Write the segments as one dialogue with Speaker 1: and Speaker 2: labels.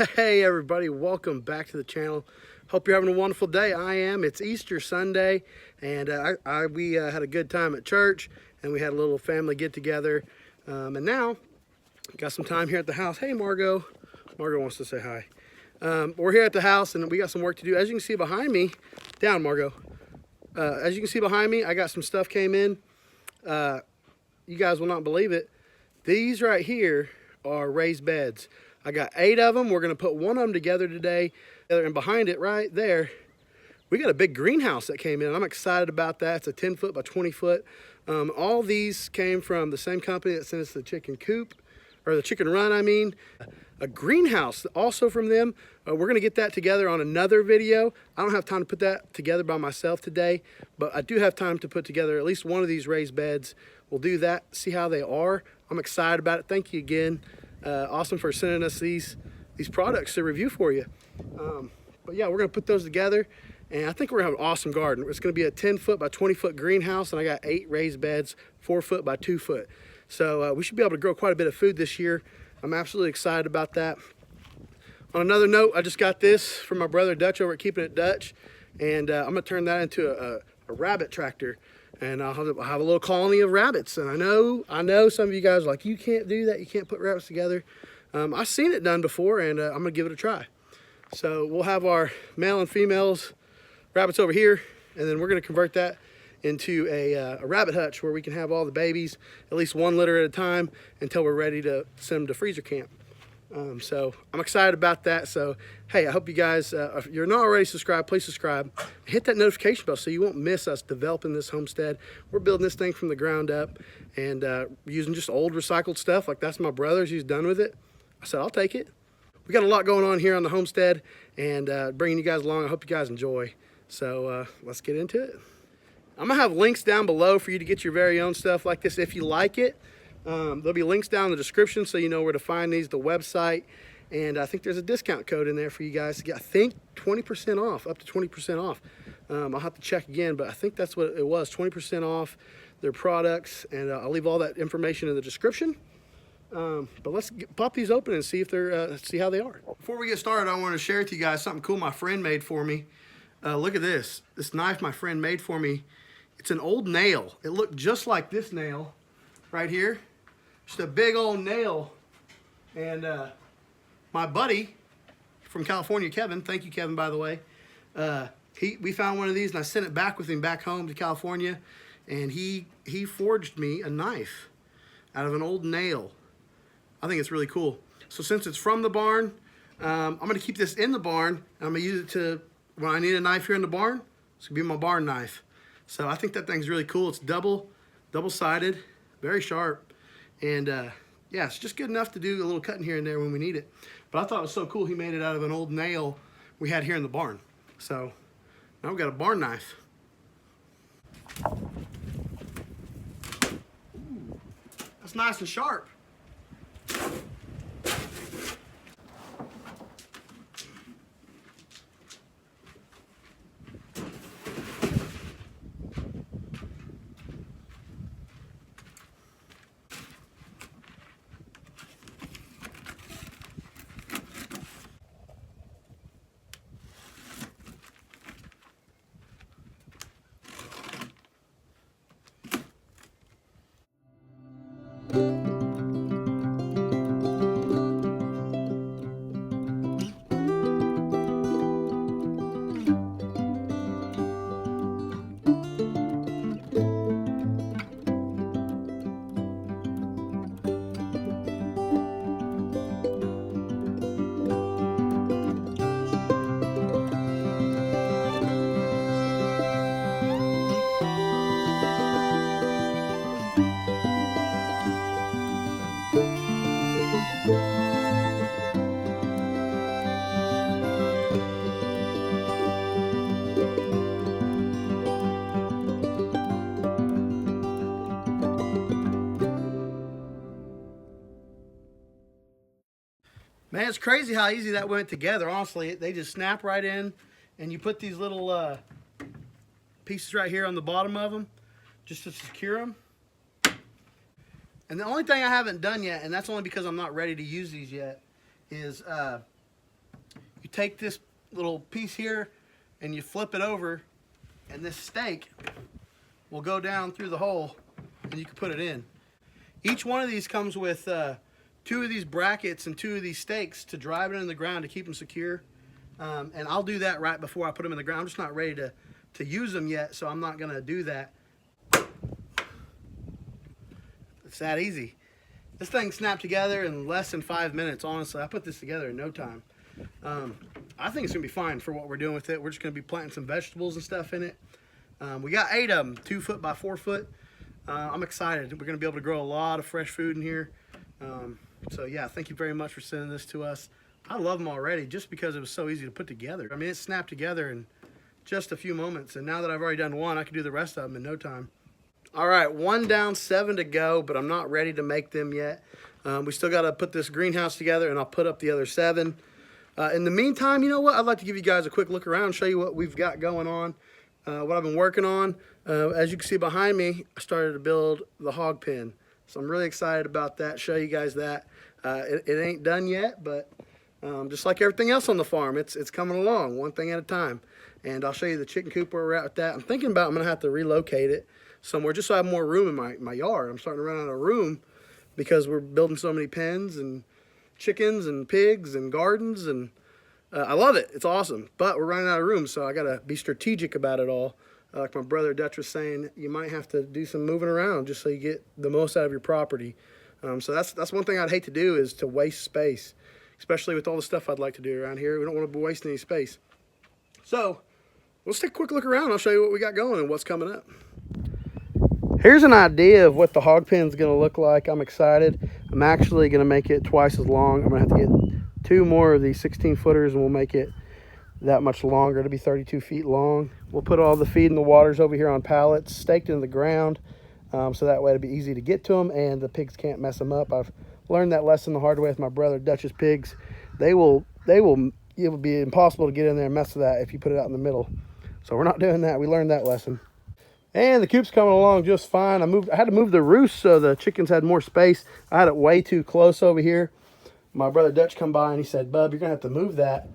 Speaker 1: Hey everybody, welcome back to the channel. Hope you're having a wonderful day. I am. It's Easter Sunday, and we had a good time at church, and we had a little family get together. And now, got some time here at the house. Hey Margot. Margot wants to say hi. We're here at the house, and we got some work to do. As you can see behind me, down Margot. As you can see behind me, I got some stuff came in. You guys will not believe it. These right here are raised beds. I got 8 of them. We're going to put one of them together today. And behind it right there, we got a big greenhouse that came in. I'm excited about that. It's a 10 foot by 20 foot. All these came from the same company that sent us the chicken coop, or the chicken run, I mean. A greenhouse also from them. We're going to get that together on another video. I don't have time to put that together by myself today, but I do have time to put together at least one of these raised beds. We'll do that, see how they are. I'm excited about it. Thank you again. AOSOM for sending us these products to review for you. But yeah, we're gonna put those together, and I think we're gonna have an awesome garden. It's gonna be a 10 foot by 20 foot greenhouse, and I got 8 raised beds, 4 foot by 2 foot. So we should be able to grow quite a bit of food this year. I'm absolutely excited about that. On another note, I just got this from my brother Dutch over at Keeping It Dutch, and I'm gonna turn that into a rabbit tractor. And I'll have a little colony of rabbits. And I know some of you guys are like, you can't do that. You can't put rabbits together. I've seen it done before, and I'm gonna give it a try. So we'll have our male and females rabbits over here, and then we're gonna convert that into a rabbit hutch where we can have all the babies, at least 1 litter at a time, until we're ready to send them to freezer camp. So I'm excited about that. So, hey, I hope you guys, if you're not already subscribed, please subscribe. Hit that notification bell so you won't miss us developing this homestead. We're building this thing from the ground up, and using just old recycled stuff. Like, that's my brother's. He's done with it. I said, I'll take it. We got a lot going on here on the homestead, and bringing you guys along. I hope you guys enjoy. So let's get into it. I'm going to have links down below for you to get your very own stuff like this if you like it. There'll be links down in the description so you know where to find these, the website, and I think there's a discount code in there for you guys to get, I think, 20% off, up to 20% off. I'll have to check again, but I think that's what it was, 20% off their products, and I'll leave all that information in the description. But let's pop these open and see if they're see how they are. Before we get started, I want to share with you guys something cool my friend made for me. Look at this knife my friend made for me. It's an old nail. It looked just like this nail right here. Just a big old nail. And my buddy from California, Kevin, thank you Kevin, by the way, we found one of these, and I sent it back with him back home to California, and he forged me a knife out of an old nail. I think it's really cool. So since it's from the barn, I'm gonna keep this in the barn, and I'm gonna use it to, when I need a knife here in the barn, it's gonna be my barn knife. So I think that thing's really cool. It's double-sided, very sharp. And yeah, it's just good enough to do a little cutting here and there when we need it. But I thought it was so cool he made it out of an old nail we had here in the barn. So now we've got a barn knife. Ooh, that's nice and sharp. Man, it's crazy how easy that went together. Honestly, they just snap right in, and you put these little pieces right here on the bottom of them just to secure them. And the only thing I haven't done yet, and that's only because I'm not ready to use these yet, is You take this little piece here and you flip it over, and this stake will go down through the hole and you can put it in. Each one of these comes with 2 of these brackets and 2 of these stakes to drive it in the ground to keep them secure. And I'll do that right before I put them in the ground. I'm just not ready to use them yet, so I'm not gonna do that. It's that easy. This thing snapped together in less than 5 minutes, honestly. I put this together in no time. I think it's gonna be fine for what we're doing with it. We're just gonna be planting some vegetables and stuff in it. We got 8 of them, 2 foot by 4 foot. I'm excited. We're gonna be able to grow a lot of fresh food in here. So yeah, thank you very much for sending this to us. I love them already just because it was so easy to put together. I mean, it snapped together in just a few moments, and now that I've already done one, I can do the rest of them in no time. All right, 1 down, 7 to go, but I'm not ready to make them yet. We still got to put this greenhouse together, and I'll put up the other 7. In the meantime, you know what? I'd like to give you guys a quick look around, show you what we've got going on, what I've been working on. As you can see behind me, I started to build the hog pen. So I'm really excited about that, show you guys that. It ain't done yet, but just like everything else on the farm, it's coming along, one thing at a time. And I'll show you the chicken coop where we're at with that. I'm thinking about I'm gonna have to relocate it somewhere just so I have more room in my yard. I'm starting to run out of room because we're building so many pens and chickens and pigs and gardens, and I love it. It's awesome, but we're running out of room, so I gotta be strategic about it all. Like my brother Dutch was saying, you might have to do some moving around just so you get the most out of your property. So that's one thing I'd hate to do, is to waste space, especially with all the stuff I'd like to do around here. We don't want to be wasting any space. So let's take a quick look around. I'll show you what we got going and what's coming up. Here's an idea of what the hog pen is going to look like. I'm excited. I'm actually going to make it twice as long. I'm going to have to get 2 more of these 16 footers and we'll make it that much longer. It'll be 32 feet long. We'll put all the feed and the waters over here on pallets staked into the ground, so that way it'll be easy to get to them and the pigs can't mess them up. I've learned that lesson the hard way with my brother Dutch's pigs. It will be impossible to get in there and mess with that if you put it out in the middle. So we're not doing that. We learned that lesson. And the coop's coming along just fine. I had to move the roost so the chickens had more space. I had it way too close over here. My brother Dutch come by and he said, "Bub, you're gonna have to move that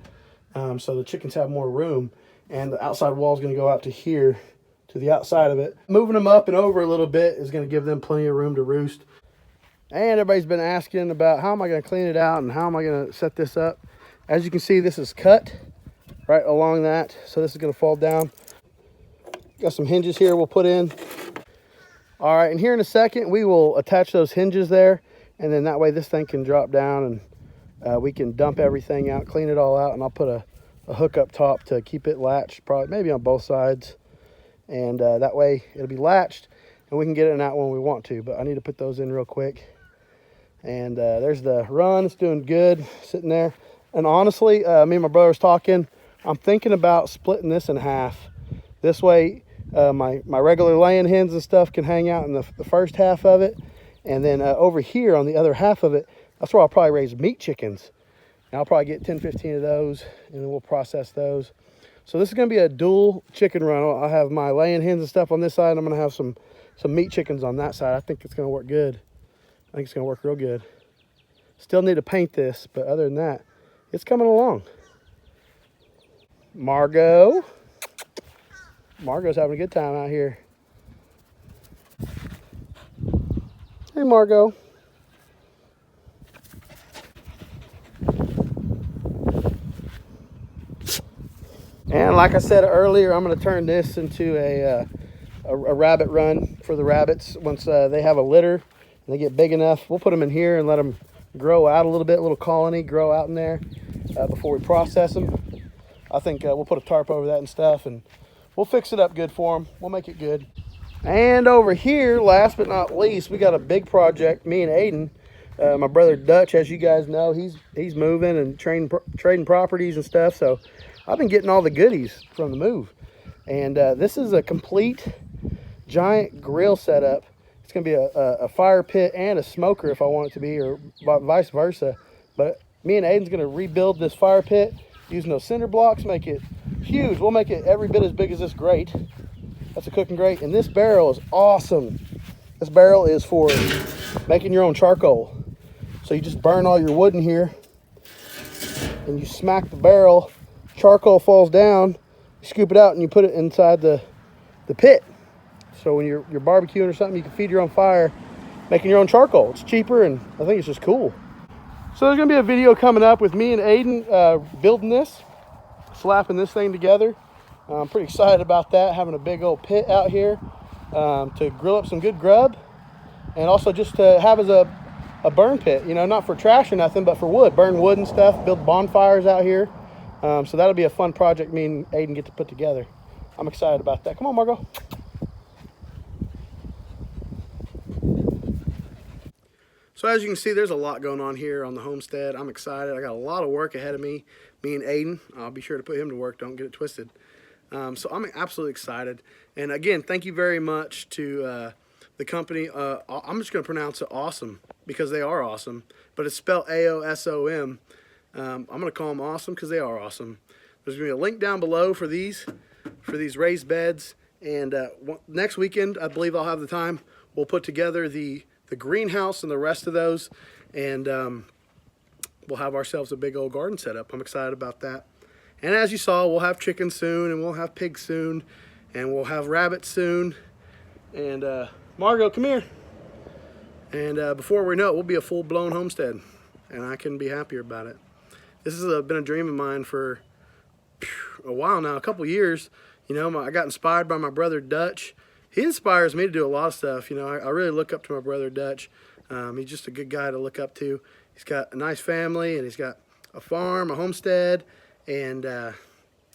Speaker 1: so the chickens have more room." And the outside wall is gonna go out to here, to the outside of it. Moving them up and over a little bit is gonna give them plenty of room to roost. And everybody's been asking about how am I gonna clean it out and how am I gonna set this up. As you can see, this is cut right along that. So this is gonna fall down. Got some hinges here we'll put in. All right, and here in a second, we will attach those hinges there. And then that way this thing can drop down and we can dump everything out, clean it all out. And I'll put a hook up top to keep it latched, probably maybe on both sides. And that way it'll be latched and we can get it out when we want to. But I need to put those in real quick. And there's the run. It's doing good, sitting there. And honestly, me and my brother was talking. I'm thinking about splitting this in half. This way, my regular laying hens and stuff can hang out in the first half of it. And then over here on the other half of it, that's where I'll probably raise meat chickens. And I'll probably get 10, 15 of those, and then we'll process those. So this is going to be a dual chicken run. I'll have my laying hens and stuff on this side, and I'm going to have some meat chickens on that side. I think it's going to work good. I think it's going to work real good. Still need to paint this, but other than that, it's coming along. Margot's having a good time out here. Hey, Margot. And like I said earlier, I'm going to turn this into a rabbit run for the rabbits. Once they have a litter and they get big enough, we'll put them in here and let them grow out a little bit, a little colony, grow out in there before we process them. I think we'll put a tarp over that and stuff, and we'll fix it up good for them. We'll make it good. And over here, last but not least, we got a big project, me and Aiden. My brother Dutch, as you guys know, he's moving and trading properties and stuff. So I've been getting all the goodies from the move. And this is a complete giant grill setup. It's going to be a fire pit and a smoker if I want it to be, or vice versa. But me and Aiden's going to rebuild this fire pit using those cinder blocks, make it huge. We'll make it every bit as big as this grate. That's a cooking grate. And this barrel is awesome. This barrel is for making your own charcoal. So you just burn all your wood in here. and you smack the barrel, charcoal falls down, you scoop it out and you put it inside the pit. So when you're barbecuing or something, you can feed your own fire, making your own charcoal. It's cheaper, and I think it's just cool. So there's gonna be a video coming up with me and Aiden building this, slapping this thing together. I'm pretty excited about that, having a big old pit out here to grill up some good grub, and also just to have as a burn pit, you know, not for trash or nothing, but for wood, burn wood and stuff, build bonfires out here. So that'll be a fun project me and Aiden get to put together. I'm excited about that. Come on, Margot. So as you can see, there's a lot going on here on the homestead. I'm excited. I got a lot of work ahead of me and Aiden. I'll be sure to put him to work. Don't get it twisted. So I'm absolutely excited. And again, thank you very much to the company. I'm just going to pronounce it AOSOM because they are awesome, but it's spelled AOSOM. I'm going to call them awesome because they are awesome. There's going to be a link down below for these raised beds. And next weekend, I believe I'll have the time. We'll put together the greenhouse and the rest of those, and we'll have ourselves a big old garden set up. I'm excited about that. And as you saw, we'll have chickens soon, and we'll have pigs soon, and we'll have rabbits soon. And Margot, come here. And before we know it, we'll be a full-blown homestead, and I couldn't be happier about it. This has been a dream of mine for a while now, a couple years. You know, I got inspired by my brother Dutch. He inspires me to do a lot of stuff. You know, I really look up to my brother Dutch. He's just a good guy to look up to. He's got a nice family, and he's got a farm, a homestead, and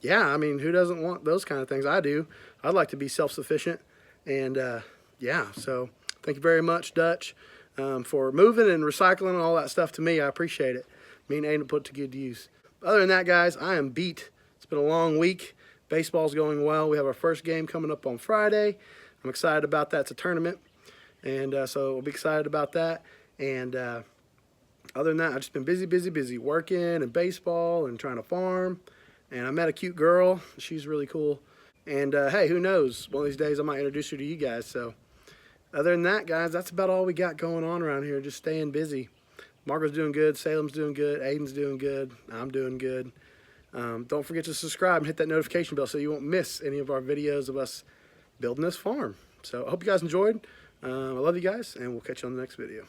Speaker 1: yeah, I mean, who doesn't want those kind of things? I do. I'd like to be self-sufficient, and yeah, so thank you very much, Dutch, for moving and recycling and all that stuff to me. I appreciate it. Me and Aiden put to good use. Other than that, guys, I am beat. It's been a long week. Baseball's going well. We have our first game coming up on Friday. I'm excited about that. It's a tournament, and so we'll be excited about that. And other than that, I've just been busy working and baseball and trying to farm. And I met a cute girl. She's really cool. And hey, who knows? One of these days I might introduce her to you guys. So other than that, guys, that's about all we got going on around here. Just staying busy. Margaret's doing good. Salem's doing good. Aiden's doing good. I'm doing good. Don't forget to subscribe and hit that notification bell so you won't miss any of our videos of us building this farm. So I hope you guys enjoyed. I love you guys, and we'll catch you on the next video.